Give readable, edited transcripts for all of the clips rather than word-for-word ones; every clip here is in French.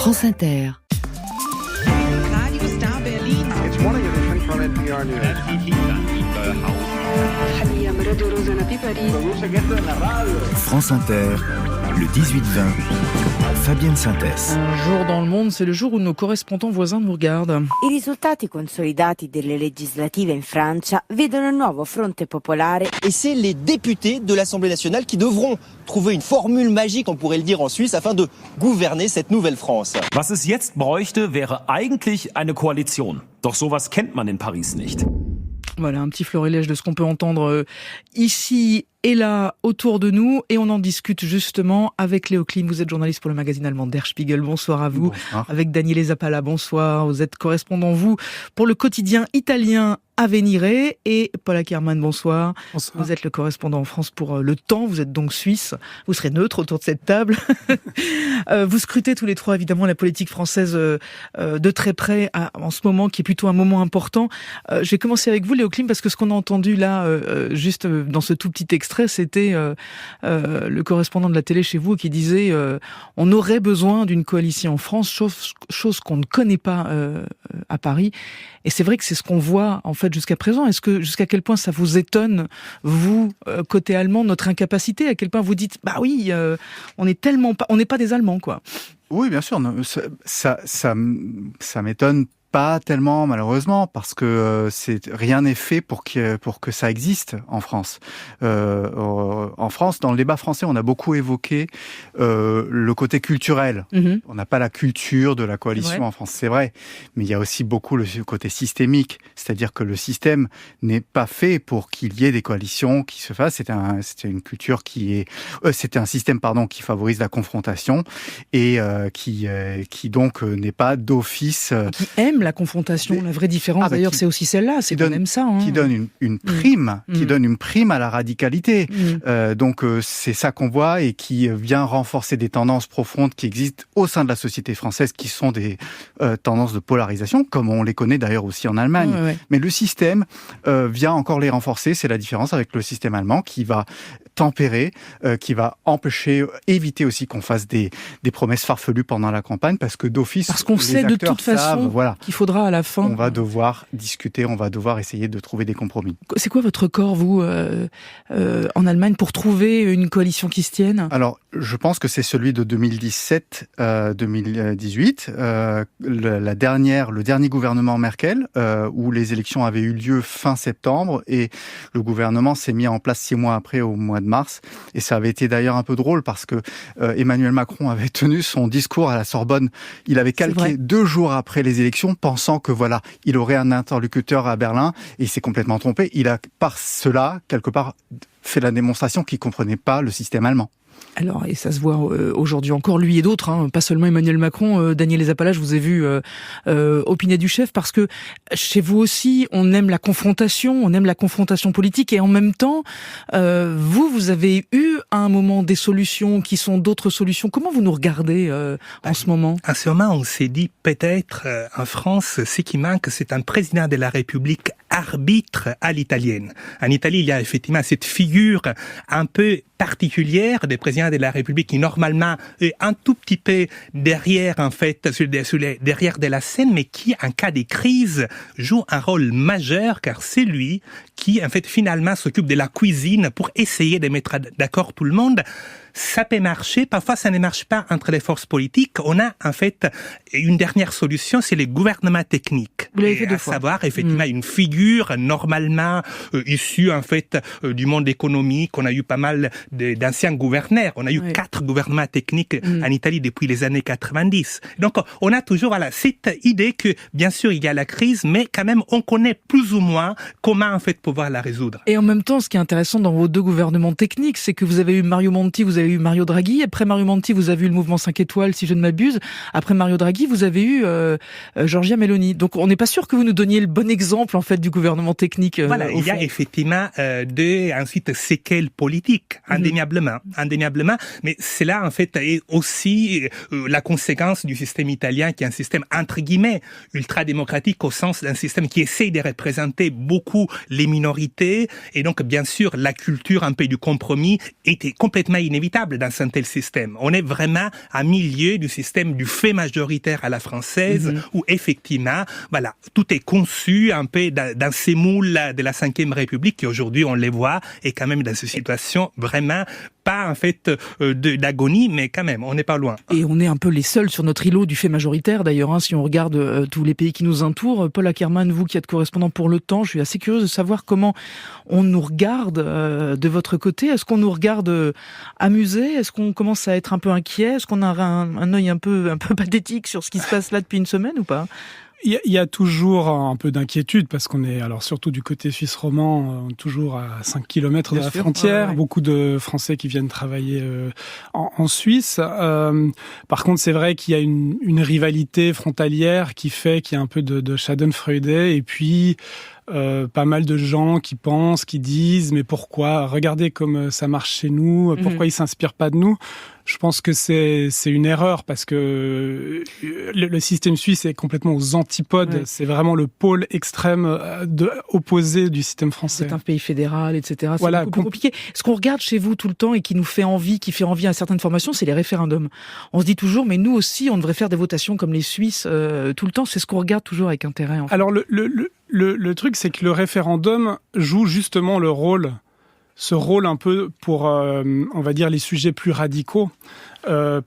France Inter. Radio Star Berlin. It's morning edition from NPR News. France Inter, le 18-20, Fabienne Synthès. Un jour dans le monde, c'est le jour où nos correspondants voisins nous regardent. I risultati consolidati delle legislative in Francia vedono un nuovo fronte popolare. Et c'est les députés de l'Assemblée nationale qui devront trouver une formule magique, on pourrait le dire en Suisse, afin de gouverner cette nouvelle France. Was es jetzt bräuchte, wäre eigentlich eine Koalition. Doch sowas kennt man in Paris nicht. Voilà, un petit florilège de ce qu'on peut entendre ici et là autour de nous, et on en discute justement avec Léo Klim. Vous êtes journaliste pour le magazine allemand Der Spiegel. Bonsoir à vous. Bonsoir. Avec Daniele Zappala, bonsoir. Vous êtes correspondant, vous, pour le quotidien italien Avvenire. Et Paul Ackermann, bonsoir. Bonsoir. Vous êtes le correspondant en France pour Le Temps. Vous êtes donc suisse. Vous serez neutre autour de cette table. Vous scrutez tous les trois, évidemment, la politique française de très près en ce moment, qui est plutôt un moment important. Je vais commencer avec vous, Léo Klim, parce que ce qu'on a entendu là, juste dans ce tout petit extrait, c'était le correspondant de la télé chez vous qui disait on aurait besoin d'une coalition en France, chose qu'on ne connaît pas à Paris. Et c'est vrai que c'est ce qu'on voit en fait jusqu'à présent. Est-ce que jusqu'à quel point ça vous étonne, vous, côté allemand, notre incapacité? À quel point vous dites bah oui, on n'est pas des Allemands, quoi. Oui, bien sûr. Ça m'étonne pas tellement, malheureusement, parce que rien n'est fait pour que ça existe en France. En France, dans le débat français, on a beaucoup évoqué le côté culturel. Mm-hmm. On n'a pas la culture de la coalition en France, c'est vrai. Mais il y a aussi beaucoup le côté systémique, c'est-à-dire que le système n'est pas fait pour qu'il y ait des coalitions qui se fassent. C'était une culture c'était un système, qui favorise la confrontation et qui donc n'est pas d'office. Qui aime la confrontation, la vraie différence d'ailleurs, c'est aussi celle-là, c'est qu'on aime ça. Qui donne une prime, qui donne une prime à la radicalité. Donc c'est ça qu'on voit et qui vient renforcer des tendances profondes qui existent au sein de la société française, qui sont des tendances de polarisation, comme on les connaît d'ailleurs aussi en Allemagne. Ouais. Mais le système vient encore les renforcer, c'est la différence avec le système allemand qui va tempérer, qui va éviter aussi qu'on fasse des promesses farfelues pendant la campagne, parce que d'office, parce qu'on sait de toute façon qu'il faudra à la fin. On va devoir discuter, on va devoir essayer de trouver des compromis. C'est quoi votre corps, vous, en Allemagne, pour trouver une coalition qui se tienne? Alors, je pense que c'est celui de 2017-2018, le dernier gouvernement Merkel, où les élections avaient eu lieu fin septembre, et le gouvernement s'est mis en place 6 mois après, au mois de mars. Et ça avait été d'ailleurs un peu drôle, parce que Emmanuel Macron avait tenu son discours à la Sorbonne. Il avait calqué 2 jours après les élections, pensant que il aurait un interlocuteur à Berlin, et il s'est complètement trompé. Il a par cela, quelque part, fait la démonstration qu'il comprenait pas le système allemand. Alors, et ça se voit aujourd'hui encore, lui et d'autres, pas seulement Emmanuel Macron. Daniele Zappala, je vous ai vu opiner du chef, parce que chez vous aussi, on aime la confrontation politique, et en même temps, vous avez eu à un moment des solutions qui sont d'autres solutions. Comment vous nous regardez en ce moment? En ce moment, on s'est dit peut-être en France, ce qui manque, c'est un président de la République arbitre à l'italienne. En Italie, il y a effectivement cette figure un peu particulière des présidents de la République qui normalement est un tout petit peu derrière derrière de la scène, mais qui en cas de crise joue un rôle majeur, car c'est lui qui en fait finalement s'occupe de la cuisine pour essayer de mettre d'accord tout le monde. Ça peut marcher, parfois ça ne marche pas entre les forces politiques. On a en fait une dernière solution, c'est les gouvernements techniques. Vous l'avez fait 2 fois. À savoir effectivement une figure normalement issue en fait du monde économique. On a eu pas mal d'anciens gouverneurs. On a eu 4 gouvernements techniques en Italie depuis les années 90. Donc on a toujours cette idée que bien sûr il y a la crise, mais quand même on connaît plus ou moins comment en fait pouvoir la résoudre. Et en même temps, ce qui est intéressant dans vos 2 gouvernements techniques, c'est que vous avez eu Mario Monti, vous avez eu Mario Draghi. Après Mario Monti, vous avez eu le mouvement 5 étoiles, si je ne m'abuse. Après Mario Draghi, vous avez eu Giorgia Meloni. Donc on n'est pas sûr que vous nous donniez le bon exemple en fait du gouvernement technique. Voilà, il y a effectivement ensuite séquelles politiques, indéniablement. Mais c'est là en fait est aussi la conséquence du système italien, qui est un système entre guillemets ultra démocratique, au sens d'un système qui essaye de représenter beaucoup les minorités, et donc bien sûr la culture un peu du compromis était complètement inévitable. inévitable dans un tel système. On est vraiment à milieu du système du fait majoritaire à la française, où effectivement, voilà, tout est conçu un peu dans ces moules de la Ve République qui aujourd'hui, on les voit, est quand même dans cette situation vraiment pas en fait d'agonie, mais quand même, on n'est pas loin. Et on est un peu les seuls sur notre îlot du fait majoritaire d'ailleurs, hein, si on regarde tous les pays qui nous entourent. Paul Ackerman, vous qui êtes correspondant pour Le Temps, je suis assez curieuse de savoir comment on nous regarde de votre côté. Est-ce qu'on nous regarde amusés? Est-ce qu'on commence à être un peu inquiet? Est-ce qu'on a un œil un peu pathétique sur ce qui se passe là depuis une semaine ou pas? Il y a toujours un peu d'inquiétude parce qu'on est, alors surtout du côté suisse romand, toujours à 5 km de la frontière. Ouais. Beaucoup de Français qui viennent travailler en Suisse. Par contre, c'est vrai qu'il y a une rivalité frontalière qui fait qu'il y a un peu de Schadenfreude et puis pas mal de gens qui pensent, qui disent mais pourquoi, regardez comme ça marche chez nous, pourquoi ils s'inspirent pas de nous. Je pense que c'est une erreur parce que le système suisse est complètement aux antipodes. Ouais. C'est vraiment le pôle extrême opposé du système français. C'est un pays fédéral, etc. C'est voilà, beaucoup plus compliqué. Ce qu'on regarde chez vous tout le temps et qui nous fait envie, qui fait envie à certaines formations, c'est les référendums. On se dit toujours, mais nous aussi, on devrait faire des votations comme les Suisses tout le temps. C'est ce qu'on regarde toujours avec intérêt. En fait. Alors le truc, c'est que le référendum joue justement ce rôle un peu pour, on va dire, les sujets plus radicaux,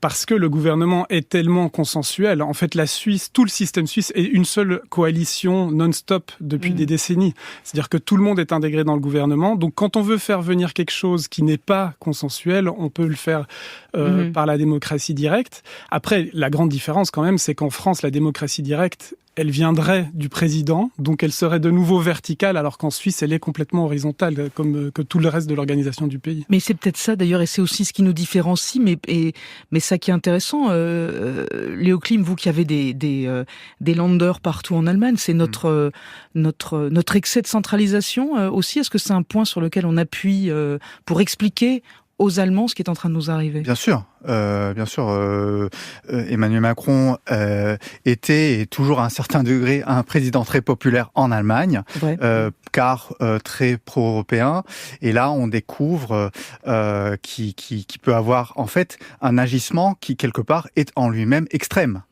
parce que le gouvernement est tellement consensuel. En fait, la Suisse, tout le système suisse est une seule coalition non-stop depuis des décennies. C'est-à-dire que tout le monde est intégré dans le gouvernement. Donc, quand on veut faire venir quelque chose qui n'est pas consensuel, on peut le faire par la démocratie directe. Après, la grande différence quand même, c'est qu'en France, la démocratie directe, elle viendrait du président, donc elle serait de nouveau verticale, alors qu'en Suisse, elle est complètement horizontale, comme que tout le reste de l'organisation du pays. Mais c'est peut-être ça, d'ailleurs, et c'est aussi ce qui nous différencie, mais ça qui est intéressant, Léo Klim, vous qui avez des Länder partout en Allemagne, c'est notre excès de centralisation aussi. Est-ce que c'est un point sur lequel on appuie pour expliquer aux Allemands ce qui est en train de nous arriver? Bien sûr. Emmanuel Macron était et toujours à un certain degré un président très populaire en Allemagne, car très pro-européen. Et là, on découvre qui peut avoir en fait un agissement qui quelque part est en lui-même extrême,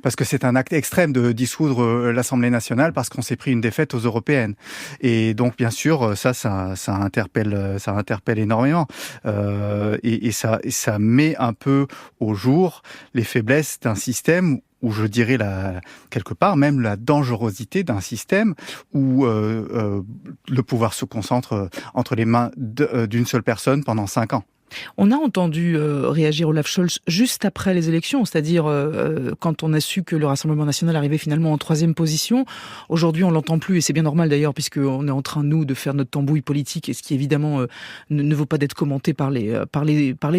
parce que c'est un acte extrême de dissoudre l'Assemblée nationale parce qu'on s'est pris une défaite aux européennes. Et donc, bien sûr, ça interpelle énormément, et ça met un peu au jour les faiblesses d'un système, ou je dirais quelque part même la dangerosité d'un système où le pouvoir se concentre entre les mains d'une seule personne pendant 5 ans. On a entendu réagir Olaf Scholz juste après les élections, c'est-à-dire quand on a su que le Rassemblement national arrivait finalement en 3e position. Aujourd'hui, on l'entend plus, et c'est bien normal d'ailleurs, puisqu'on est en train, nous, de faire notre tambouille politique, et ce qui évidemment ne vaut pas d'être commenté par les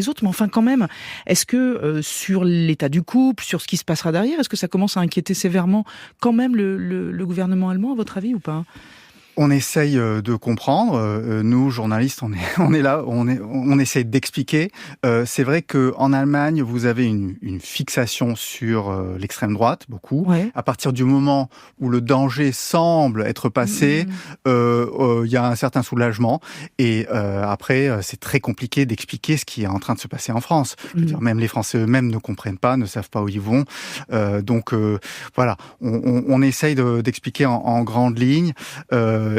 autres. Mais enfin, quand même, est-ce que sur l'état du couple, sur ce qui se passera derrière, est-ce que ça commence à inquiéter sévèrement quand même le gouvernement allemand, à votre avis, ou pas ? On essaye de comprendre. Nous, journalistes, on est là, on essaye d'expliquer. C'est vrai que en Allemagne, vous avez une fixation sur l'extrême droite, beaucoup. Ouais. À partir du moment où le danger semble être passé, il y a un certain soulagement. Et après, c'est très compliqué d'expliquer ce qui est en train de se passer en France. Je veux dire, même les Français eux-mêmes ne comprennent pas, ne savent pas où ils vont. Donc voilà, on essaye d'expliquer en grandes lignes.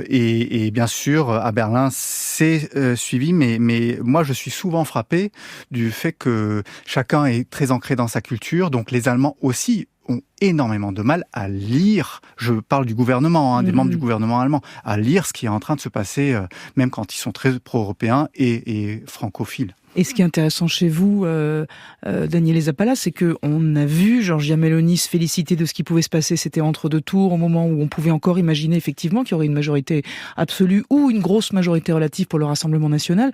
Et bien sûr, à Berlin, c'est suivi, mais moi, je suis souvent frappé du fait que chacun est très ancré dans sa culture, donc les Allemands aussi ont énormément de mal à lire, je parle du gouvernement, des membres du gouvernement allemand, à lire ce qui est en train de se passer, même quand ils sont très pro-européens et francophiles. Et ce qui est intéressant chez vous, Daniele Zappala, c'est que on a vu Giorgia Meloni se féliciter de ce qui pouvait se passer. C'était entre deux tours, au moment où on pouvait encore imaginer effectivement qu'il y aurait une majorité absolue ou une grosse majorité relative pour le Rassemblement national.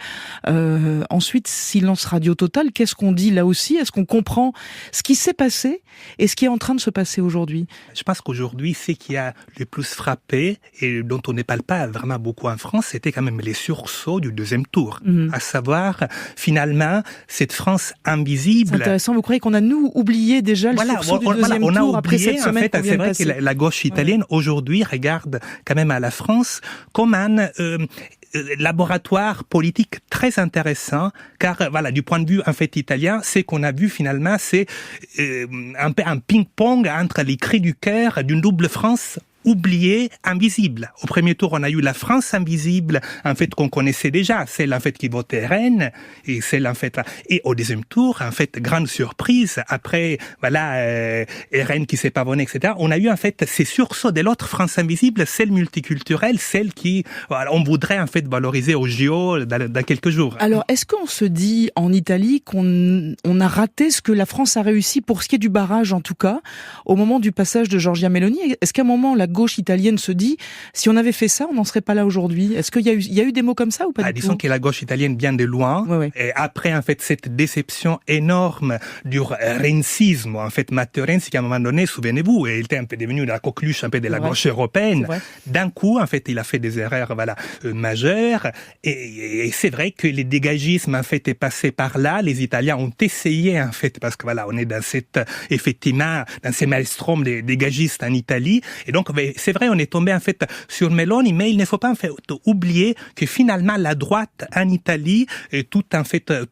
Ensuite, silence radio total. Qu'est-ce qu'on dit là aussi? Est-ce qu'on comprend ce qui s'est passé et ce qui est en train de se passer aujourd'hui? Je pense qu'aujourd'hui, ce qui a le plus frappé et dont on ne parle pas vraiment beaucoup en France, c'était quand même les sursauts du 2e tour, à savoir finalement, cette France invisible. C'est intéressant, vous croyez qu'on a, nous, oublié déjà le sursaut du 2e tour oublié, après cette semaine en fait, c'est vrai que la gauche italienne, aujourd'hui, regarde quand même à la France comme laboratoire politique très intéressant, car voilà, du point de vue en fait italien, ce qu'on a vu finalement, c'est un peu un ping-pong entre les cris du cœur d'une double France oubliée, invisible. Au premier tour, on a eu la France invisible, en fait, qu'on connaissait déjà, celle, en fait, qui votait RN, et celle, en fait, et au deuxième tour, en fait, grande surprise, après, voilà, RN qui s'est pavonné, etc., on a eu, en fait, ces sursauts de l'autre France invisible, celle multiculturelle, celle qui, voilà, on voudrait, en fait, valoriser au JO dans quelques jours. Alors, est-ce qu'on se dit, en Italie, qu'on a raté ce que la France a réussi, pour ce qui est du barrage, en tout cas, au moment du passage de Giorgia Meloni? Est-ce qu'à un moment, la gauche italienne se dit, si on avait fait ça, on n'en serait pas là aujourd'hui? Est-ce qu'il y a eu des mots comme ça ou pas du tout? Disons que la gauche italienne vient de loin. Ouais. Et après, en fait, cette déception énorme du renzisme, en fait, Matteo Renzi, qui à un moment donné, souvenez-vous, il était un peu devenu la coqueluche un peu de la gauche européenne. D'un coup, en fait, il a fait des erreurs, voilà, majeures. Et c'est vrai que les dégagismes, en fait, est passé par là. Les Italiens ont essayé, en fait, parce que voilà, on est dans cette, effectivement, dans ces maelstrom des dégagistes en Italie. Et donc, c'est vrai, on est tombé en fait sur Meloni, mais il ne faut pas en fait oublier que finalement la droite en Italie, tout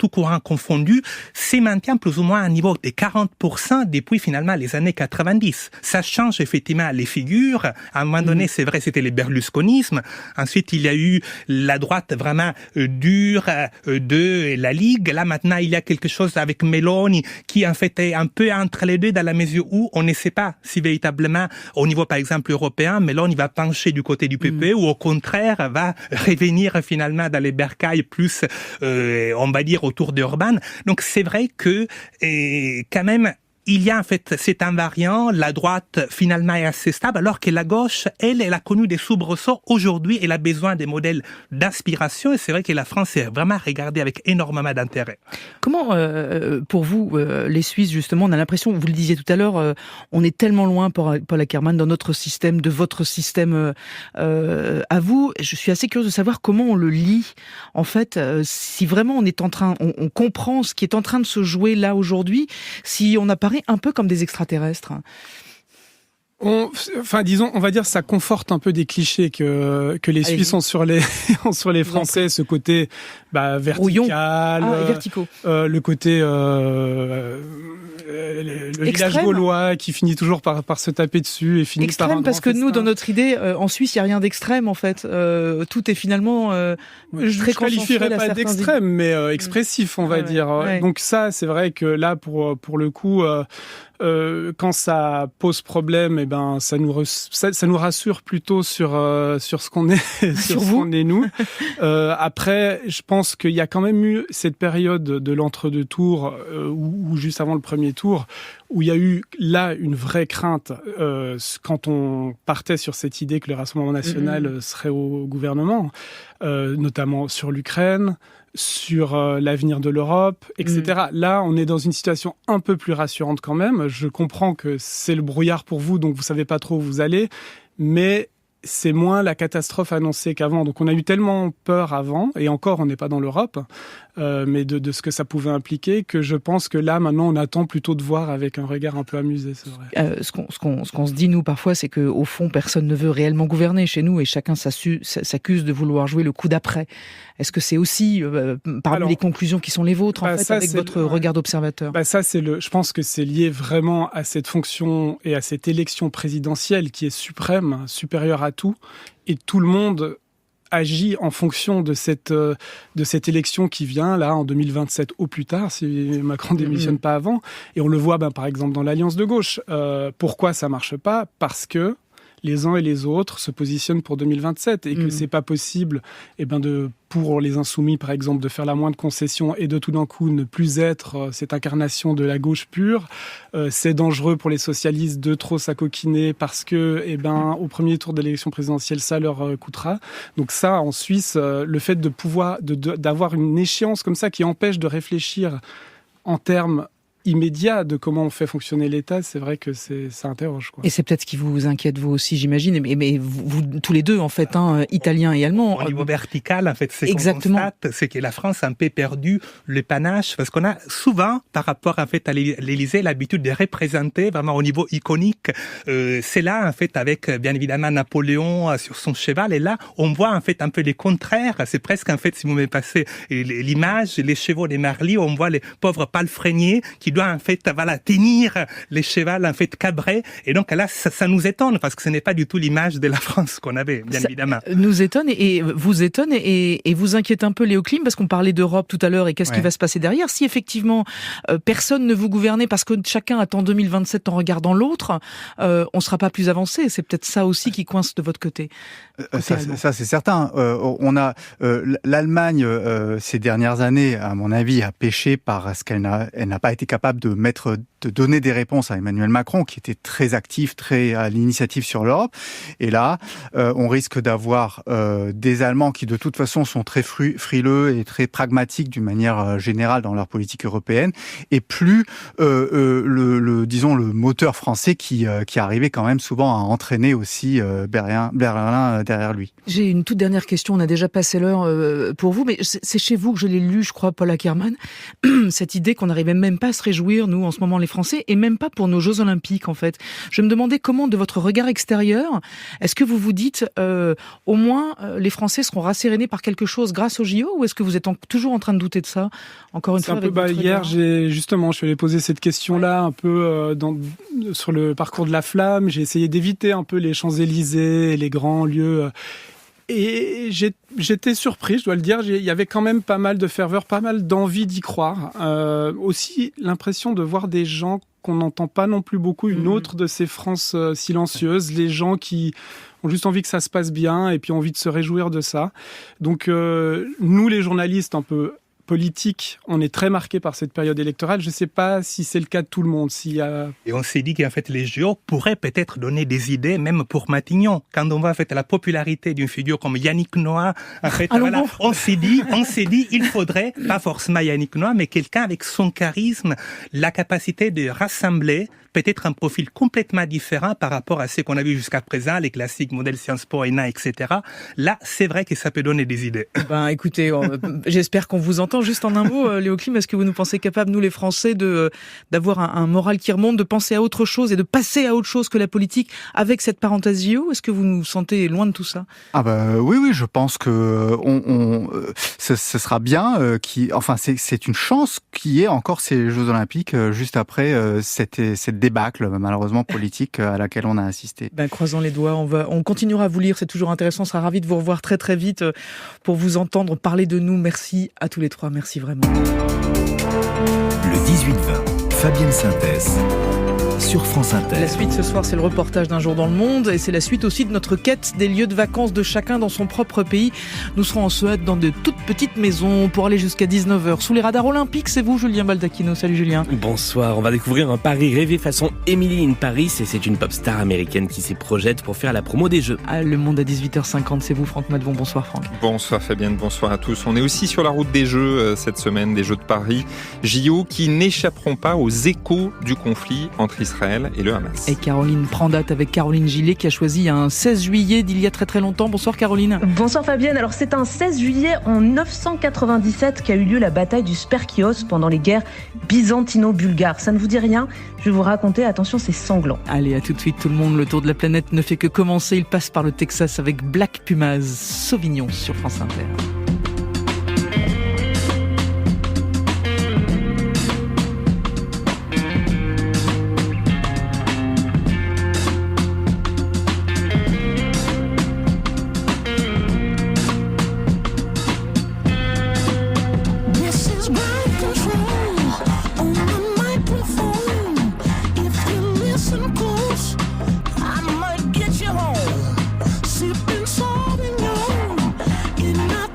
courant confondu, se maintient plus ou moins à un niveau de 40% depuis finalement les années 90. Ça change effectivement les figures. À un moment donné, c'est vrai, c'était le berlusconisme. Ensuite, il y a eu la droite vraiment dure de la Ligue. Là, maintenant, il y a quelque chose avec Meloni qui en fait est un peu entre les deux dans la mesure où on ne sait pas si véritablement, au niveau par exemple européen, Meloni va pencher du côté du PP ou au contraire va revenir finalement dans les bercailles plus, on va dire, autour d'Orban. Donc c'est vrai que quand même, il y a en fait cet invariant, la droite finalement est assez stable, alors que la gauche, elle a connu des soubresauts. Aujourd'hui, elle a besoin des modèles d'inspiration et c'est vrai que la France est vraiment regardée avec énormément d'intérêt. Comment, pour vous, les Suisses, justement, on a l'impression, vous le disiez tout à l'heure, on est tellement loin, Paul Ackermann, dans notre système, de votre système à vous. Je suis assez curieuse de savoir comment on le lit. En fait, si vraiment on comprend ce qui est en train de se jouer là aujourd'hui, si on apparaît un peu comme des extraterrestres. Enfin, disons, on va dire, ça conforte un peu des clichés que les Suisses ont sur les Français, ce côté vertical, verticaux. Le côté le village gaulois qui finit toujours par se taper dessus et finit extrême, par un parce que festin. nous, dans notre idée, en Suisse, il y a rien d'extrême en fait. Tout est finalement je qualifierais pas d'extrême, mais expressif, on va dire. Ouais. Donc ça, c'est vrai que là, pour le coup. Quand ça pose problème, ça nous rassure plutôt sur ce qu'on est, sur ce qu'on est nous. Après, je pense qu'il y a quand même eu cette période de l'entre-deux tours ou juste avant le premier tour où il y a eu là une vraie crainte quand on partait sur cette idée que le Rassemblement national serait au gouvernement, notamment sur l'Ukraine, sur l'avenir de l'Europe, etc. Là, on est dans une situation un peu plus rassurante quand même. Je comprends que c'est le brouillard pour vous, donc vous savez pas trop où vous allez, mais c'est moins la catastrophe annoncée qu'avant. Donc on a eu tellement peur avant, et encore on n'est pas dans l'Europe, mais de ce que ça pouvait impliquer, que je pense que là, maintenant, on attend plutôt de voir avec un regard un peu amusé, c'est vrai. Ce qu'on se dit, nous, parfois, c'est qu'au fond, personne ne veut réellement gouverner chez nous et chacun s'accuse de vouloir jouer le coup d'après. Est-ce que c'est aussi parmi les conclusions qui sont les vôtres, en fait, avec votre regard d'observateur? Je pense que c'est lié vraiment à cette fonction et à cette élection présidentielle qui est suprême, supérieure à tout, et tout le monde agit en fonction de cette élection qui vient là en 2027 au plus tard, si Macron démissionne pas avant. Et on le voit par exemple dans l'Alliance de gauche. Pourquoi ça marche pas? Parce que les uns et les autres se positionnent pour 2027 et que c'est pas possible pour les insoumis, par exemple, de faire la moindre concession et de tout d'un coup ne plus être cette incarnation de la gauche pure. C'est dangereux pour les socialistes de trop s'acoquiner parce que, au premier tour de l'élection présidentielle, ça leur coûtera. Donc ça, en Suisse, le fait de pouvoir, d'avoir une échéance comme ça qui empêche de réfléchir en termes immédiat de comment on fait fonctionner l'État, c'est vrai que ça interroge, quoi. Et c'est peut-être ce qui vous inquiète, vous aussi, j'imagine, mais vous tous les deux, en fait, italiens et allemands. Au niveau vertical, en fait, c'est exactement. qu'on constate, c'est que la France a un peu perdu le panache, parce qu'on a souvent, par rapport, en fait, à l'Élysée, l'habitude de représenter vraiment au niveau iconique. C'est là, en fait, avec, bien évidemment, Napoléon sur son cheval, et là, on voit, en fait, un peu les contraires. C'est presque, en fait, si vous me passez l'image, les chevaux des Marly, on voit les pauvres palefreniers qui doivent, en fait, voilà, tenir les chevaux, en fait, cabrés. Et donc, là, ça nous étonne, parce que ce n'est pas du tout l'image de la France qu'on avait, bien évidemment. Nous étonne et vous étonne et vous inquiète un peu, Léo Klim, parce qu'on parlait d'Europe tout à l'heure et qu'est-ce qui va se passer derrière. Si effectivement, personne ne vous gouvernait parce que chacun attend 2027 en regardant l'autre, on ne sera pas plus avancé. C'est peut-être ça aussi qui coince de votre côté. Ça c'est certain. On a l'Allemagne ces dernières années, à mon avis, a péché parce qu'elle n'a pas été capable de donner des réponses à Emmanuel Macron, qui était très actif, très à l'initiative sur l'Europe. Et là, on risque d'avoir des Allemands qui, de toute façon, sont très frileux et très pragmatiques d'une manière générale dans leur politique européenne, et plus disons le moteur français qui arrivait quand même souvent à entraîner aussi Berlin derrière lui. J'ai une toute dernière question, on a déjà passé l'heure pour vous, mais c'est chez vous que je l'ai lu, je crois, Paul Ackermann, cette idée qu'on n'arrivait même pas à se réjouir, nous, en ce moment, les Français, et même pas pour nos Jeux Olympiques, en fait. Je me demandais comment, de votre regard extérieur, est-ce que vous vous dites, au moins, les Français seront rassérénés par quelque chose grâce aux JO, ou est-ce que vous êtes toujours en train de douter de ça? Encore une fois, hier, je suis allé poser cette question-là un peu sur le parcours de la flamme. J'ai essayé d'éviter un peu les Champs-Élysées, les grands lieux. Et j'étais surpris, je dois le dire. Il y avait quand même pas mal de ferveur, pas mal d'envie d'y croire. Aussi l'impression de voir des gens qu'on n'entend pas non plus beaucoup, une autre de ces France silencieuses, les gens qui ont juste envie que ça se passe bien et puis envie de se réjouir de ça. Donc nous, les journalistes un peu politique, on est très marqué par cette période électorale. Je ne sais pas si c'est le cas de tout le monde. Et on s'est dit qu'en fait, les JO pourraient peut-être donner des idées, même pour Matignon. Quand on voit en fait la popularité d'une figure comme Yannick Noah, en fait, voilà, on s'est dit, il faudrait, pas forcément Yannick Noah, mais quelqu'un avec son charisme, la capacité de rassembler peut-être un profil complètement différent par rapport à ce qu'on a vu jusqu'à présent, les classiques modèles Sciences Po, ENA, etc. Là, c'est vrai que ça peut donner des idées. Écoutez, j'espère qu'on vous entend. Juste en un mot, Léo Klim, est-ce que vous nous pensez capables, nous les Français, d'avoir un moral qui remonte, de penser à autre chose et de passer à autre chose que la politique avec cette parenthèse JO? Est-ce que vous nous sentez loin de tout ça? Oui, je pense que ce sera bien. C'est une chance qu'il y ait encore ces Jeux Olympiques juste après cette débâcle malheureusement politique à laquelle on a assisté. Croisons les doigts, on continuera à vous lire, c'est toujours intéressant, on sera ravis de vous revoir très très vite pour vous entendre parler de nous. Merci à tous les trois, merci vraiment. Le 18-20, Fabienne Synthèse sur France Inter. La suite ce soir, c'est le reportage d'un jour dans le monde et c'est la suite aussi de notre quête des lieux de vacances de chacun dans son propre pays. Nous serons en Suède dans de toutes petites maisons pour aller jusqu'à 19h sous les radars olympiques. C'est vous, Julien Baldacchino. Salut Julien. Bonsoir, on va découvrir un Paris rêvé façon Emily in Paris et c'est une pop star américaine qui s'y projette pour faire la promo des Jeux. Le monde à 18h50, c'est vous Franck Madvon. Bonsoir Franck. Bonsoir Fabienne, bonsoir à tous. On est aussi sur la route des Jeux cette semaine, des Jeux de Paris. JO qui n'échapperont pas aux échos du conflit entre Israël et le Hamas. Et Caroline prend date avec Caroline Gillet qui a choisi un 16 juillet d'il y a très très longtemps. Bonsoir Caroline. Bonsoir Fabienne. Alors c'est un 16 juillet en 997 qu'a eu lieu la bataille du Spercheios pendant les guerres byzantino-bulgares. Ça ne vous dit rien? Je vais vous raconter, attention, c'est sanglant. Allez, à tout de suite tout le monde, le tour de la planète ne fait que commencer. Il passe par le Texas avec Black Pumas, Sauvignon sur France Inter. Sipping Sauvignon in my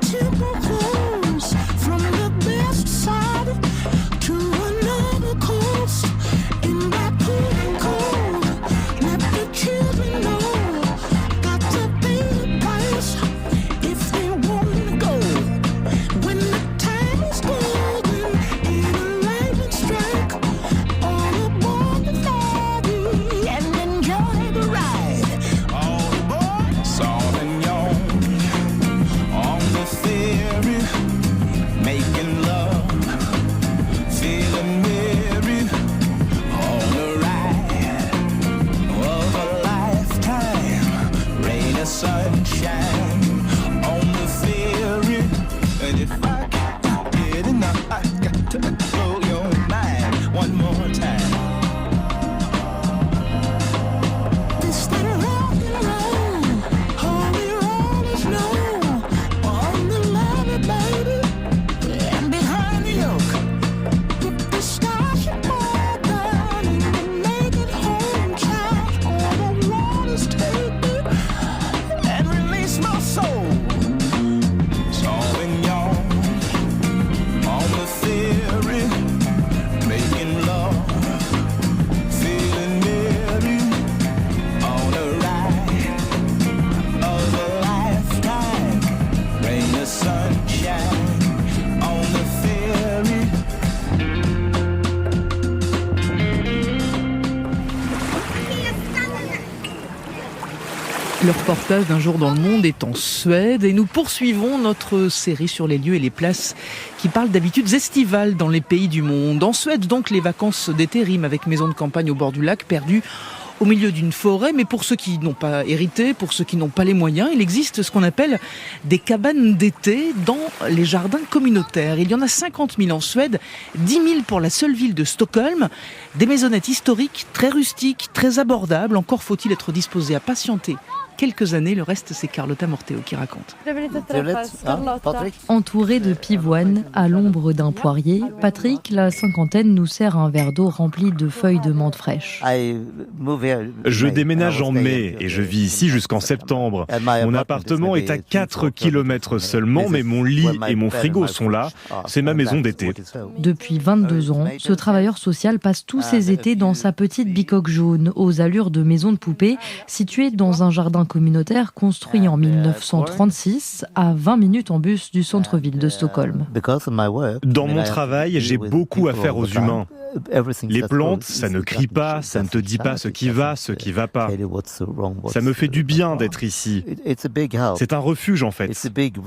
Le reportage d'un jour dans le monde est en Suède et nous poursuivons notre série sur les lieux et les places qui parlent d'habitudes estivales dans les pays du monde. En Suède, donc, les vacances d'été riment avec maison de campagne au bord du lac perdu au milieu d'une forêt, mais pour ceux qui n'ont pas hérité, pour ceux qui n'ont pas les moyens, il existe ce qu'on appelle des cabanes d'été dans les jardins communautaires. Il y en a 50 000 en Suède, 10 000 pour la seule ville de Stockholm. Des maisonnettes historiques, très rustiques, très abordables. Encore faut-il être disposé à patienter quelques années. Le reste, c'est Carlotta Morteo qui raconte. Entouré de pivoines, à l'ombre d'un poirier, Patrick, la cinquantaine, nous sert un verre d'eau rempli de feuilles de menthe fraîches. Je déménage en mai et je vis ici jusqu'en septembre. Mon appartement est à 4 km seulement, mais mon lit et mon frigo sont là. C'est ma maison d'été. Depuis 22 ans, ce travailleur social passe tous ses étés dans sa petite bicoque jaune, aux allures de maison de poupée, située dans un jardin communautaire construit en 1936 à 20 minutes en bus du centre-ville de Stockholm. Dans mon travail, j'ai beaucoup à faire aux humains. Les plantes, ça ne crie pas, ça ne te dit pas ce qui va pas. Ça me fait du bien d'être ici. C'est un refuge en fait. Il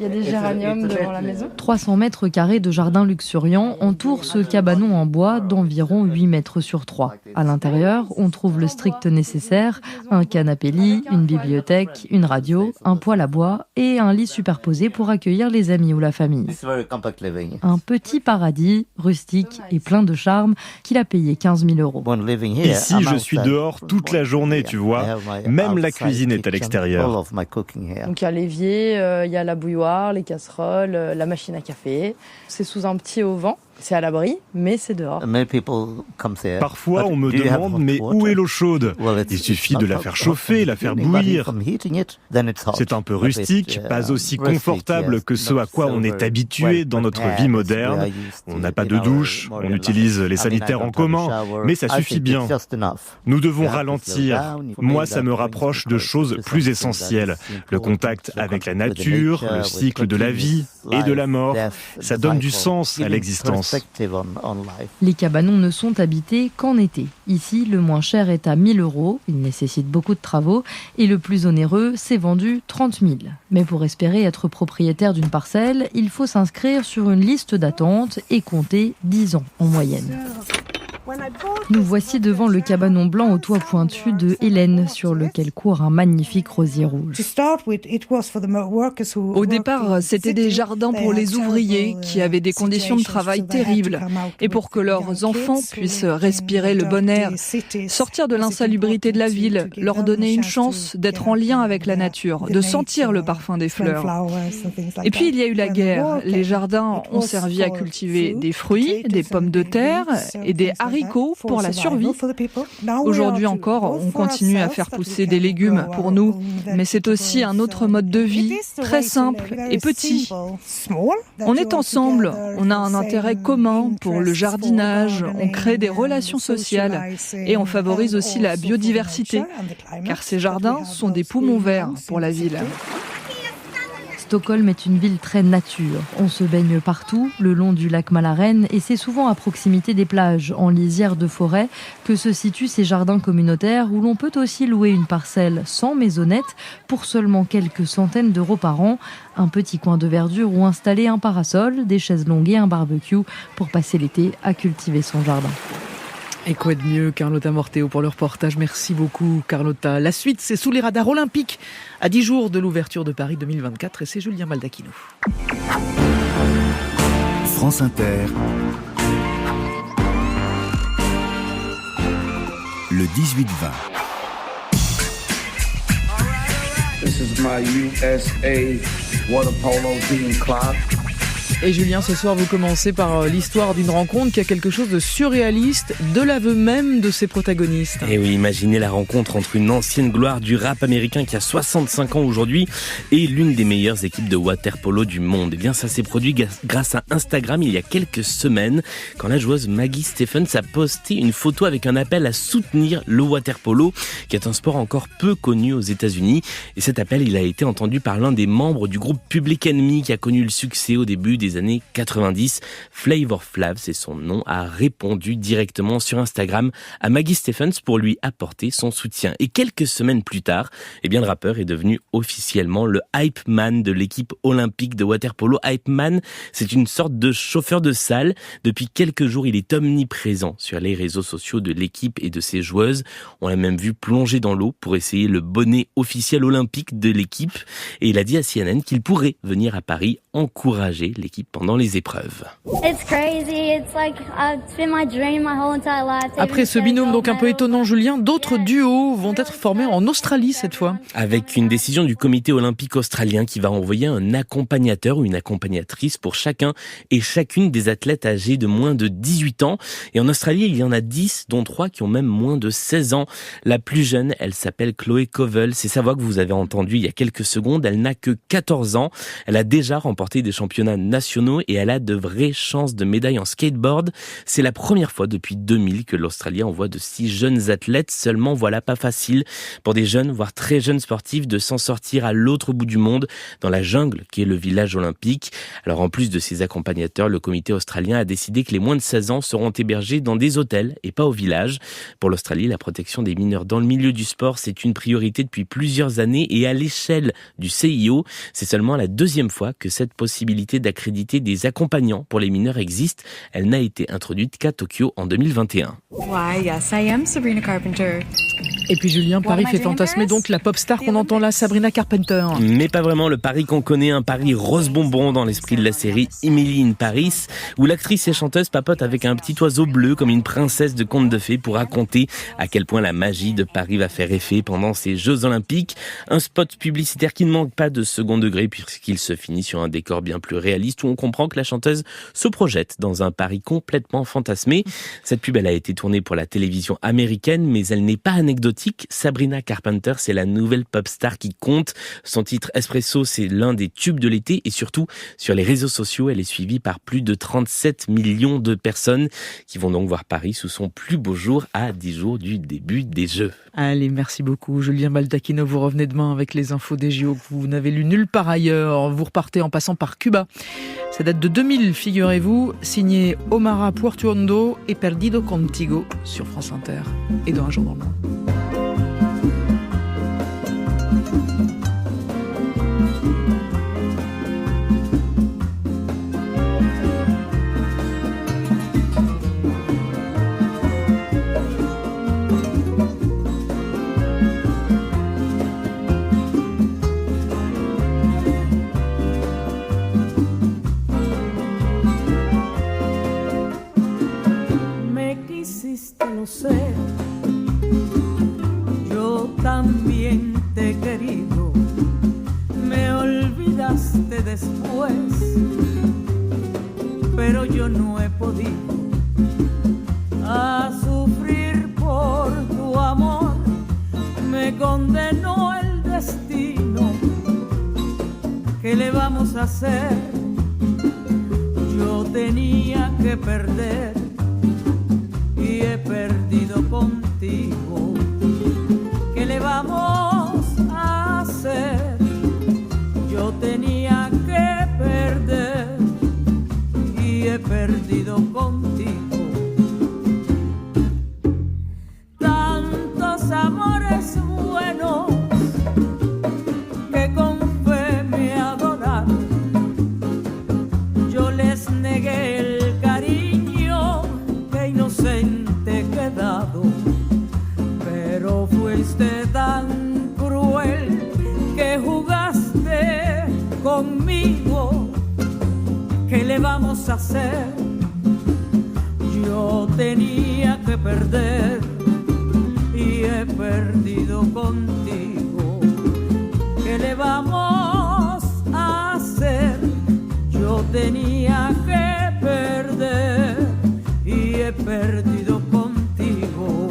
y a des géraniums devant la maison. 300 mètres carrés de jardin luxuriant entourent ce cabanon en bois d'environ 8 mètres sur 3. À l'intérieur, on trouve le strict nécessaire, un canapé-lit, une bibliothèque, une radio, un poêle à bois et un lit superposé pour accueillir les amis ou la famille. Un petit paradis, rustique et plein de charme, qu'il a payé 15 000 €. Ici, je suis dehors toute la journée, tu vois. Même la cuisine est à l'extérieur. Donc il y a l'évier, il y a la bouilloire, les casseroles, la machine à café. C'est sous un petit auvent. C'est à l'abri, mais c'est dehors. Parfois, on me demande, mais où est l'eau chaude ? Il suffit de la faire chauffer, la faire bouillir. C'est un peu rustique, pas aussi confortable que ce à quoi on est habitué dans notre vie moderne. On n'a pas de douche, on utilise les sanitaires en commun, mais ça suffit bien. Nous devons ralentir. Moi, ça me rapproche de choses plus essentielles. Le contact avec la nature, le cycle de la vie et de la mort. Ça donne du sens à l'existence. Les cabanons ne sont habités qu'en été. Ici, le moins cher est à 1 000 €. Il nécessite beaucoup de travaux. Et le plus onéreux, c'est vendu 30 000. Mais pour espérer être propriétaire d'une parcelle, il faut s'inscrire sur une liste d'attente et compter 10 ans en moyenne. Nous voici devant le cabanon blanc au toit pointu de Hélène, sur lequel court un magnifique rosier rouge. Au départ, c'était des jardins pour les ouvriers qui avaient des conditions de travail terribles et pour que leurs enfants puissent respirer le bon air, sortir de l'insalubrité de la ville, leur donner une chance d'être en lien avec la nature, de sentir le parfum des fleurs. Et puis il y a eu la guerre. Les jardins ont servi à cultiver des fruits, des pommes de terre et des haricots pour la survie. Aujourd'hui encore, on continue à faire pousser des légumes pour nous, mais c'est aussi un autre mode de vie, très simple et petit. On est ensemble, on a un intérêt commun pour le jardinage, on crée des relations sociales et on favorise aussi la biodiversité, car ces jardins sont des poumons verts pour la ville. Stockholm est une ville très nature. On se baigne partout, le long du lac Mälaren, et c'est souvent à proximité des plages, en lisière de forêt, que se situent ces jardins communautaires où l'on peut aussi louer une parcelle sans maisonnette pour seulement quelques centaines d'euros par an, un petit coin de verdure où installer un parasol, des chaises longues et un barbecue pour passer l'été à cultiver son jardin. Et quoi de mieux, Carlotta Morteo, pour le reportage. Merci beaucoup, Carlotta. La suite, c'est sous les radars olympiques, à 10 jours de l'ouverture de Paris 2024, et c'est Julien Baldacchino. France Inter, le 18-20. This is my USA water polo team clock. Et Julien, ce soir, vous commencez par l'histoire d'une rencontre qui a quelque chose de surréaliste, de l'aveu même de ses protagonistes. Et oui, imaginez la rencontre entre une ancienne gloire du rap américain qui a 65 ans aujourd'hui et l'une des meilleures équipes de water-polo du monde. Eh bien, ça s'est produit grâce à Instagram il y a quelques semaines, quand la joueuse Maggie Stephens a posté une photo avec un appel à soutenir le water-polo, qui est un sport encore peu connu aux États-Unis. Et cet appel, il a été entendu par l'un des membres du groupe Public Enemy, qui a connu le succès au début des des années 90. Flavor Flav, c'est son nom, a répondu directement sur Instagram à Maggie Stephens pour lui apporter son soutien. Et quelques semaines plus tard, le rappeur est devenu officiellement le hype man de l'équipe olympique de water-polo. Hype man, c'est une sorte de chauffeur de salle. Depuis quelques jours, il est omniprésent sur les réseaux sociaux de l'équipe et de ses joueuses. On l'a même vu plonger dans l'eau pour essayer le bonnet officiel olympique de l'équipe. Et il a dit à CNN qu'il pourrait venir à Paris encourager l'équipe pendant les épreuves. Après ce binôme donc un peu étonnant, Julien, d'autres duos vont être formés en Australie cette fois. Avec une décision du comité olympique australien qui va envoyer un accompagnateur ou une accompagnatrice pour chacun et chacune des athlètes âgés de moins de 18 ans. Et en Australie, il y en a 10, dont 3 qui ont même moins de 16 ans. La plus jeune, elle s'appelle Chloé Covell. C'est sa voix que vous avez entendue il y a quelques secondes. Elle n'a que 14 ans. Elle a déjà remporté des championnats nationaux et elle a de vraies chances de médaille en skateboard. C'est la première fois depuis 2000 que l'Australie envoie de si jeunes athlètes. Seulement, voilà, pas facile pour des jeunes, voire très jeunes sportifs de s'en sortir à l'autre bout du monde, dans la jungle qui est le village olympique. Alors en plus de ces accompagnateurs, le comité australien a décidé que les moins de 16 ans seront hébergés dans des hôtels et pas au village. Pour l'Australie, la protection des mineurs dans le milieu du sport, c'est une priorité depuis plusieurs années et à l'échelle du CIO, c'est seulement la deuxième fois que cette possibilité d'accréditer des accompagnants pour les mineurs existe. Elle n'a été introduite qu'à Tokyo en 2021. Why, yes, I am Sabrina Carpenter. Et puis Julien, Paris fait fantasmer donc la pop star qu'on entend là, Sabrina Carpenter. Mais pas vraiment le Paris qu'on connaît, un Paris rose bonbon dans l'esprit de la série Emily in Paris, où l'actrice et chanteuse papote avec un petit oiseau bleu comme une princesse de conte de fées pour raconter à quel point la magie de Paris va faire effet pendant ces Jeux Olympiques. Un spot publicitaire qui ne manque pas de second degré puisqu'il se finit sur un décor bien plus réaliste où on comprend que la chanteuse se projette dans un Paris complètement fantasmé. Cette pub, elle a été tournée pour la télévision américaine, mais elle n'est pas anecdotique. Sabrina Carpenter, c'est la nouvelle pop star qui compte. Son titre Espresso, c'est l'un des tubes de l'été et surtout, sur les réseaux sociaux, elle est suivie par plus de 37 millions de personnes qui vont donc voir Paris sous son plus beau jour à 10 jours du début des Jeux. Allez, merci beaucoup. Julien Baldacchino, vous revenez demain avec les infos des JO que vous n'avez lu nulle part ailleurs. Vous repartez en passant par Cuba. Ça date de 2000, figurez-vous, signé Omara Puertuondo et Perdido Contigo sur France Inter et dans Un jour dans le monde. Lo sé, yo también te he querido, me olvidaste después, pero yo no he podido a sufrir por tu amor, me condenó el destino, ¿qué le vamos a hacer? Yo tenía que perder y he perdido contigo. ¿Qué le vamos a hacer? Yo tenía que perder y he perdido contigo. Tantos amores buenos que con fe me adoraron, yo les negué el cariño que inocente quedado, pero fuiste tan cruel que jugaste conmigo. ¿Qué le vamos a hacer? Yo tenía que perder y he perdido contigo. ¿Qué le vamos a hacer? Yo tenía que perder y he perdido contigo.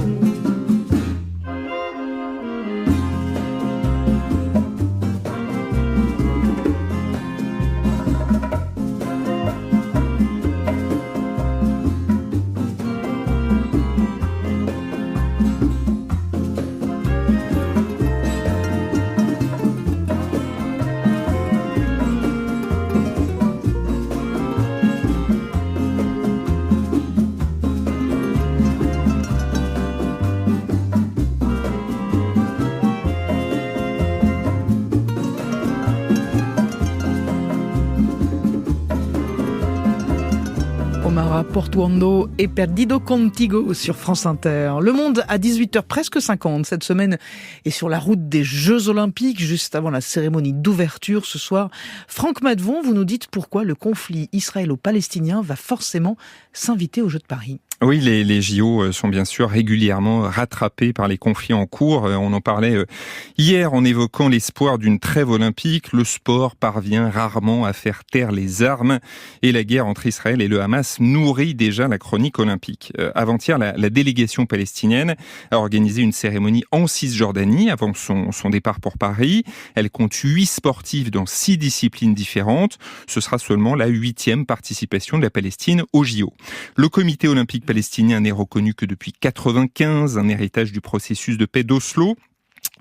Portuondo et Perdido Contigo sur France Inter. Le Monde à 18h presque 50 cette semaine est sur la route des Jeux Olympiques juste avant la cérémonie d'ouverture ce soir. Franck Madvon, vous nous dites pourquoi le conflit israélo-palestinien va forcément s'inviter aux Jeux de Paris. Oui, les JO sont bien sûr régulièrement rattrapés par les conflits en cours. On en parlait hier en évoquant l'espoir d'une trêve olympique. Le sport parvient rarement à faire taire les armes et la guerre entre Israël et le Hamas nourrit déjà la chronique olympique. Avant-hier, la délégation palestinienne a organisé une cérémonie en Cisjordanie avant son départ pour Paris. Elle compte 8 sportifs dans 6 disciplines différentes. Ce sera seulement la 8e participation de la Palestine aux JO. Le comité olympique palestinien n'est reconnu que depuis 1995, un héritage du processus de paix d'Oslo.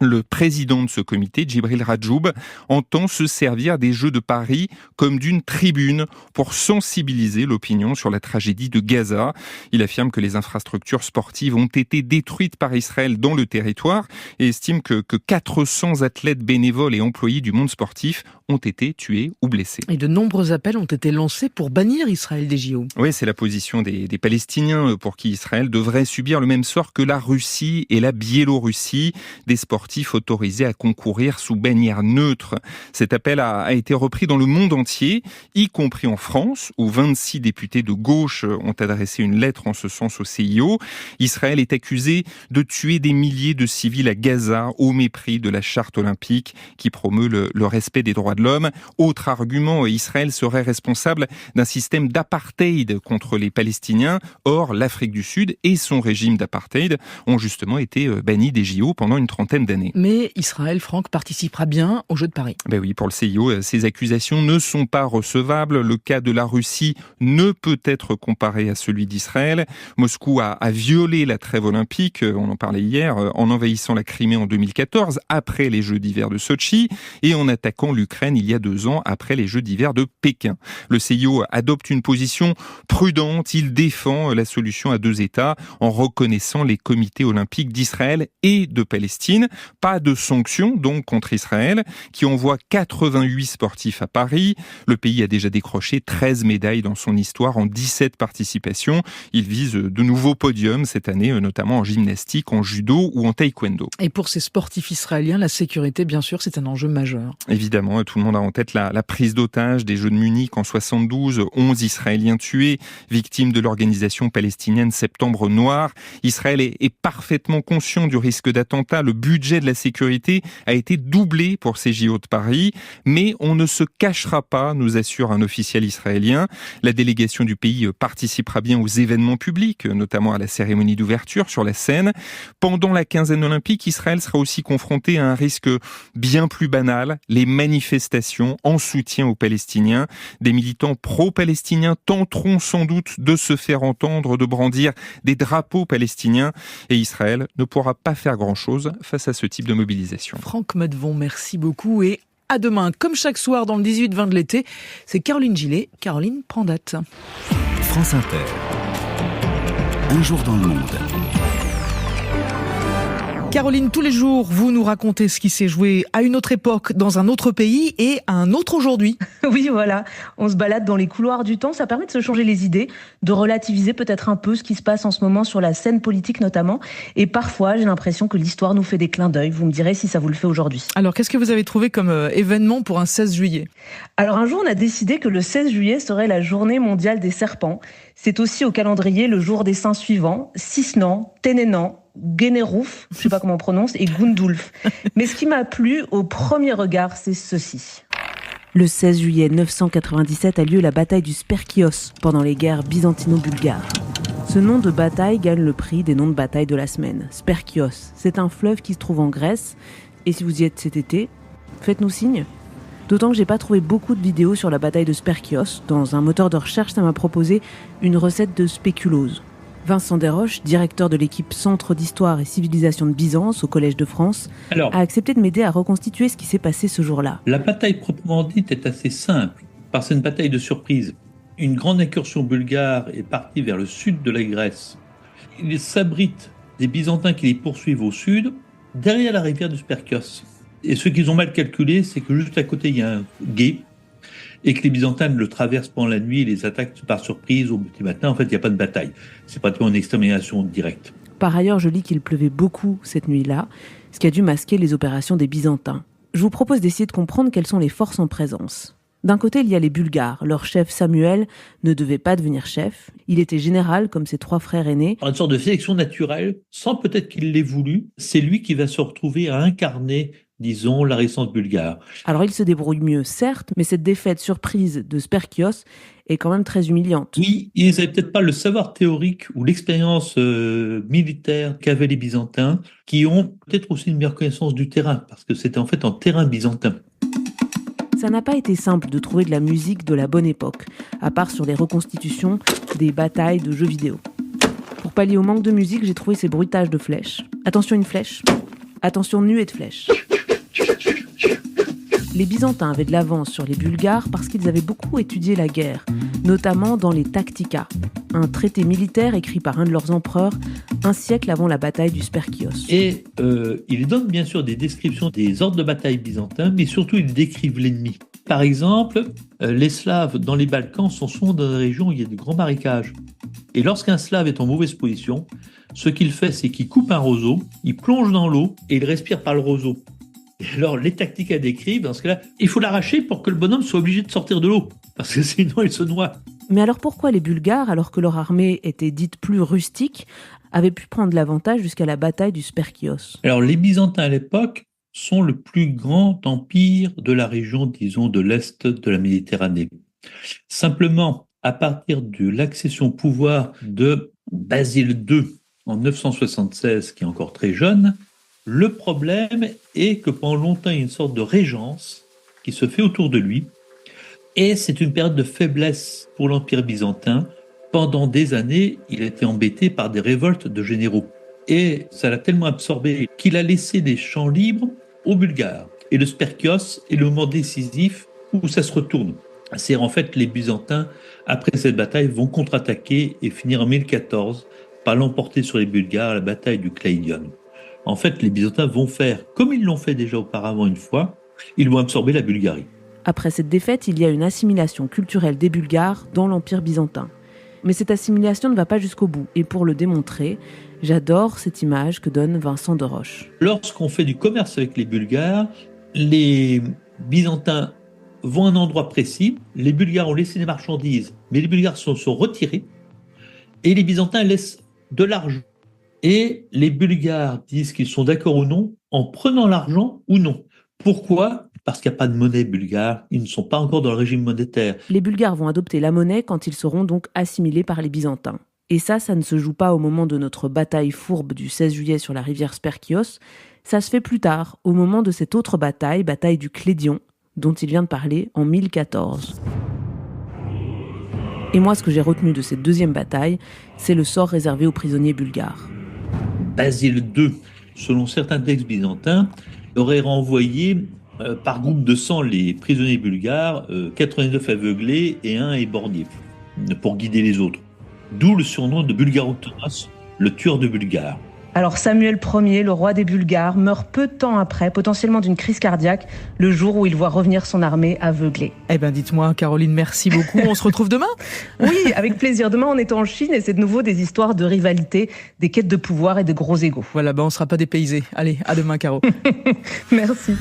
Le président de ce comité, Djibril Rajoub, entend se servir des Jeux de Paris comme d'une tribune pour sensibiliser l'opinion sur la tragédie de Gaza. Il affirme que les infrastructures sportives ont été détruites par Israël dans le territoire et estime que 400 athlètes bénévoles et employés du monde sportif ont été tués ou blessés. Et de nombreux appels ont été lancés pour bannir Israël des JO. Oui, c'est la position des Palestiniens pour qui Israël devrait subir le même sort que la Russie et la Biélorussie, des sportifs autorisés à concourir sous bannière neutre. Cet appel a été repris dans le monde entier, y compris en France, où 26 députés de gauche ont adressé une lettre en ce sens au CIO. Israël est accusé de tuer des milliers de civils à Gaza au mépris de la charte olympique qui promeut le respect des droits de l'homme. Autre argument, Israël serait responsable d'un système d'apartheid contre les Palestiniens. Or, l'Afrique du Sud et son régime d'apartheid ont justement été bannis des JO pendant une trentaine d'années. Mais Israël, Franck, participera bien aux Jeux de Paris. Ben oui, pour le CIO, ces accusations ne sont pas recevables. Le cas de la Russie ne peut être comparé à celui d'Israël. Moscou a violé la trêve olympique, on en parlait hier, en envahissant la Crimée en 2014, après les Jeux d'hiver de Sotchi, et en attaquant l'Ukraine il y a 2 ans, après les Jeux d'hiver de Pékin. Le CIO adopte une position prudente. Il défend la solution à 2 États en reconnaissant les comités olympiques d'Israël et de Palestine. Pas de sanctions donc contre Israël, qui envoie 88 sportifs à Paris. Le pays a déjà décroché 13 médailles dans son histoire en 17 participations. Il vise de nouveaux podiums cette année, notamment en gymnastique, en judo ou en taekwondo. Et pour ces sportifs israéliens, la sécurité, bien sûr, c'est un enjeu majeur. Évidemment, tout le monde a en tête la prise d'otage des Jeux de Munich en 72, 11 Israéliens tués, victimes de l'organisation palestinienne Septembre Noir. Israël est parfaitement conscient du risque d'attentat. Le budget de la sécurité a été doublé pour ces JO de Paris, mais on ne se cachera pas, nous assure un officiel israélien. La délégation du pays participera bien aux événements publics, notamment à la cérémonie d'ouverture sur la scène. Pendant la quinzaine olympique, Israël sera aussi confronté à un risque bien plus banal, les manifestations en soutien aux Palestiniens. Des militants pro-palestiniens tenteront sans doute de se faire entendre, de brandir des drapeaux palestiniens, et Israël ne pourra pas faire grand-chose face à ce type de mobilisation. Franck Madvon, merci beaucoup et à demain. Comme chaque soir dans le 18-20 de l'été, c'est Caroline Gillet. Caroline, prend date. France Inter. Un jour dans le monde. Caroline, tous les jours, vous nous racontez ce qui s'est joué à une autre époque, dans un autre pays et à un autre aujourd'hui. Oui, voilà. On se balade dans les couloirs du temps. Ça permet de se changer les idées, de relativiser peut-être un peu ce qui se passe en ce moment sur la scène politique notamment. Et parfois, j'ai l'impression que l'histoire nous fait des clins d'œil. Vous me direz si ça vous le fait aujourd'hui. Alors, qu'est-ce que vous avez trouvé comme événement pour un 16 juillet ? Alors, un jour, on a décidé que le 16 juillet serait la journée mondiale des serpents. C'est aussi au calendrier le jour des saints suivants, Sisnan, Ténénan, Guénérouf, je ne sais pas comment on prononce, et Gundulf. Mais ce qui m'a plu au premier regard, c'est ceci. Le 16 juillet 997 a lieu la bataille du Spercheios pendant les guerres byzantino-bulgares. Ce nom de bataille gagne le prix des noms de bataille de la semaine. Spercheios, c'est un fleuve qui se trouve en Grèce. Et si vous y êtes cet été, faites-nous signe. D'autant que j'ai pas trouvé beaucoup de vidéos sur la bataille de Spercheios. Dans un moteur de recherche, ça m'a proposé une recette de spéculose. Vincent Desroches, directeur de l'équipe Centre d'Histoire et Civilisation de Byzance au Collège de France, a accepté de m'aider à reconstituer ce qui s'est passé ce jour-là. La bataille proprement dite est assez simple, parce que c'est une bataille de surprise. Une grande incursion bulgare est partie vers le sud de la Grèce. Ils s'abritent des Byzantins qui les poursuivent au sud, derrière la rivière du Spercheios. Et ce qu'ils ont mal calculé, c'est que juste à côté, il y a un gué. et que les Byzantins le traversent pendant la nuit et les attaquent par surprise au petit matin. En fait, il n'y a pas de bataille. C'est pratiquement une extermination directe. Par ailleurs, je lis qu'il pleuvait beaucoup cette nuit-là, ce qui a dû masquer les opérations des Byzantins. Je vous propose d'essayer de comprendre quelles sont les forces en présence. D'un côté, il y a les Bulgares. Leur chef Samuel ne devait pas devenir chef. Il était général comme ses 3 frères aînés. Par une sorte de sélection naturelle, sans peut-être qu'il l'ait voulu, c'est lui qui va se retrouver à incarner, disons, la résistance bulgare. Alors il se débrouille mieux, certes, mais cette défaite surprise de Spercheios est quand même très humiliante. Oui, ils n'avaient peut-être pas le savoir théorique ou l'expérience militaire qu'avaient les Byzantins, qui ont peut-être aussi une meilleure connaissance du terrain, parce que c'était en fait en terrain byzantin. Ça n'a pas été simple de trouver de la musique de la bonne époque, à part sur les reconstitutions des batailles de jeux vidéo. Pour pallier au manque de musique, j'ai trouvé ces bruitages de flèches. Attention une flèche, attention nuée de flèches. Les Byzantins avaient de l'avance sur les Bulgares parce qu'ils avaient beaucoup étudié la guerre, notamment dans les Tactica, un traité militaire écrit par un de leurs empereurs un siècle avant la bataille du Spercheios. Et ils donnent bien sûr des descriptions des ordres de bataille byzantins, mais surtout ils décrivent l'ennemi. Par exemple, les Slaves dans les Balkans sont souvent dans des régions où il y a de grands marécages. Et lorsqu'un Slave est en mauvaise position, ce qu'il fait, c'est qu'il coupe un roseau, il plonge dans l'eau et il respire par le roseau. Et alors, les tactiques à décrire, dans ce cas-là, il faut l'arracher pour que le bonhomme soit obligé de sortir de l'eau, parce que sinon il se noie. Mais alors pourquoi les Bulgares, alors que leur armée était dite plus rustique, avaient pu prendre l'avantage jusqu'à la bataille du Spercheios? Alors, les Byzantins à l'époque sont le plus grand empire de la région, disons, de l'Est de la Méditerranée. Simplement, à partir de l'accession au pouvoir de Basile II en 976, qui est encore très jeune, le problème est que pendant longtemps, il y a une sorte de régence qui se fait autour de lui. Et c'est une période de faiblesse pour l'Empire byzantin. Pendant des années, il a été embêté par des révoltes de généraux. Et ça l'a tellement absorbé qu'il a laissé des champs libres aux Bulgares. Et le Spercheios est le moment décisif où ça se retourne. C'est en fait les Byzantins, après cette bataille, vont contre-attaquer et finir en 1014 par l'emporter sur les Bulgares à la bataille du Kleidion. En fait, les Byzantins vont faire, comme ils l'ont fait déjà auparavant une fois, ils vont absorber la Bulgarie. Après cette défaite, il y a une assimilation culturelle des Bulgares dans l'Empire byzantin. Mais cette assimilation ne va pas jusqu'au bout. Et pour le démontrer, j'adore cette image que donne Vincent de Roche. Lorsqu'on fait du commerce avec les Bulgares, les Byzantins vont à un endroit précis, les Bulgares ont laissé des marchandises, mais les Bulgares sont retirés, et les Byzantins laissent de l'argent. Et les Bulgares disent qu'ils sont d'accord ou non en prenant l'argent ou non. Pourquoi ? Parce qu'il n'y a pas de monnaie bulgare, ils ne sont pas encore dans le régime monétaire. Les Bulgares vont adopter la monnaie quand ils seront donc assimilés par les Byzantins. Et ça ne se joue pas au moment de notre bataille fourbe du 16 juillet sur la rivière Spercheios, ça se fait plus tard, au moment de cette autre bataille du Kleidion, dont il vient de parler en 1014. Et moi, ce que j'ai retenu de cette deuxième bataille, c'est le sort réservé aux prisonniers bulgares. Basile II, selon certains textes byzantins, aurait renvoyé par groupe de 100 les prisonniers bulgares, 89 aveuglés et 1 éborgné, pour guider les autres. D'où le surnom de Bulgarotonos, le tueur de Bulgares. Alors Samuel Ier, le roi des Bulgares, meurt peu de temps après, potentiellement d'une crise cardiaque, le jour où il voit revenir son armée aveuglée. Eh bien dites-moi Caroline, merci beaucoup, on se retrouve demain ? Oui, avec plaisir. Demain on est en Chine et c'est de nouveau des histoires de rivalité, des quêtes de pouvoir et de gros égos. Voilà, on ne sera pas dépaysés. Allez, à demain Caro. Merci.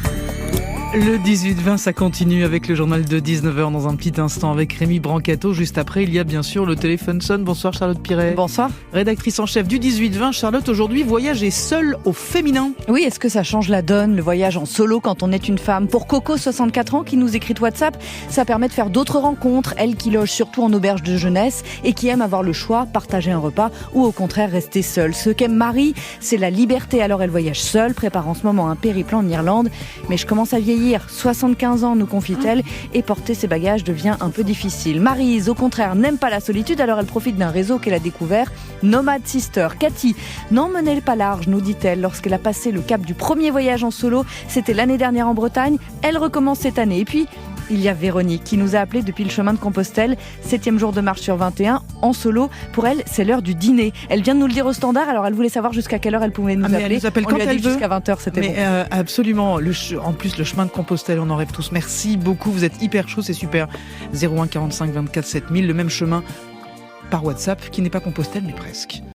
Le 18-20, ça continue avec le journal de 19h dans un petit instant avec Rémi Brancato. Juste après, il y a bien sûr le téléphone sonne. Bonsoir Charlotte Piret. Bonsoir. Rédactrice en chef du 18-20. Charlotte, aujourd'hui, voyager seule au féminin. Oui, est-ce que ça change la donne, le voyage en solo quand on est une femme ? Pour Coco, 64 ans, qui nous écrit de WhatsApp, ça permet de faire d'autres rencontres. Elle qui loge surtout en auberge de jeunesse et qui aime avoir le choix, partager un repas ou au contraire rester seule. Ce qu'aime Marie, c'est la liberté. Alors elle voyage seule, prépare en ce moment un périple en Irlande. Mais je commence à vieillir. 75 ans, nous confie-t-elle, et porter ses bagages devient un peu difficile. Maryse, au contraire, n'aime pas la solitude, alors elle profite d'un réseau qu'elle a découvert, Nomad Sister. Cathy n'emmenait pas large, nous dit-elle, lorsqu'elle a passé le cap du premier voyage en solo. C'était l'année dernière en Bretagne. Elle recommence cette année. Et puis, il y a Véronique qui nous a appelé depuis le chemin de Compostelle, 7e jour de marche sur 21, en solo. Pour elle, c'est l'heure du dîner. Elle vient de nous le dire au standard, alors elle voulait savoir jusqu'à quelle heure elle pouvait nous appeler. Elle nous appelle quand elle veut. Jusqu'à 20h, c'était bon. Absolument. En plus, le chemin de Compostelle, on en rêve tous. Merci beaucoup, vous êtes hyper chaud, c'est super. 01 45 24 7000, le même chemin par WhatsApp, qui n'est pas Compostelle, mais presque.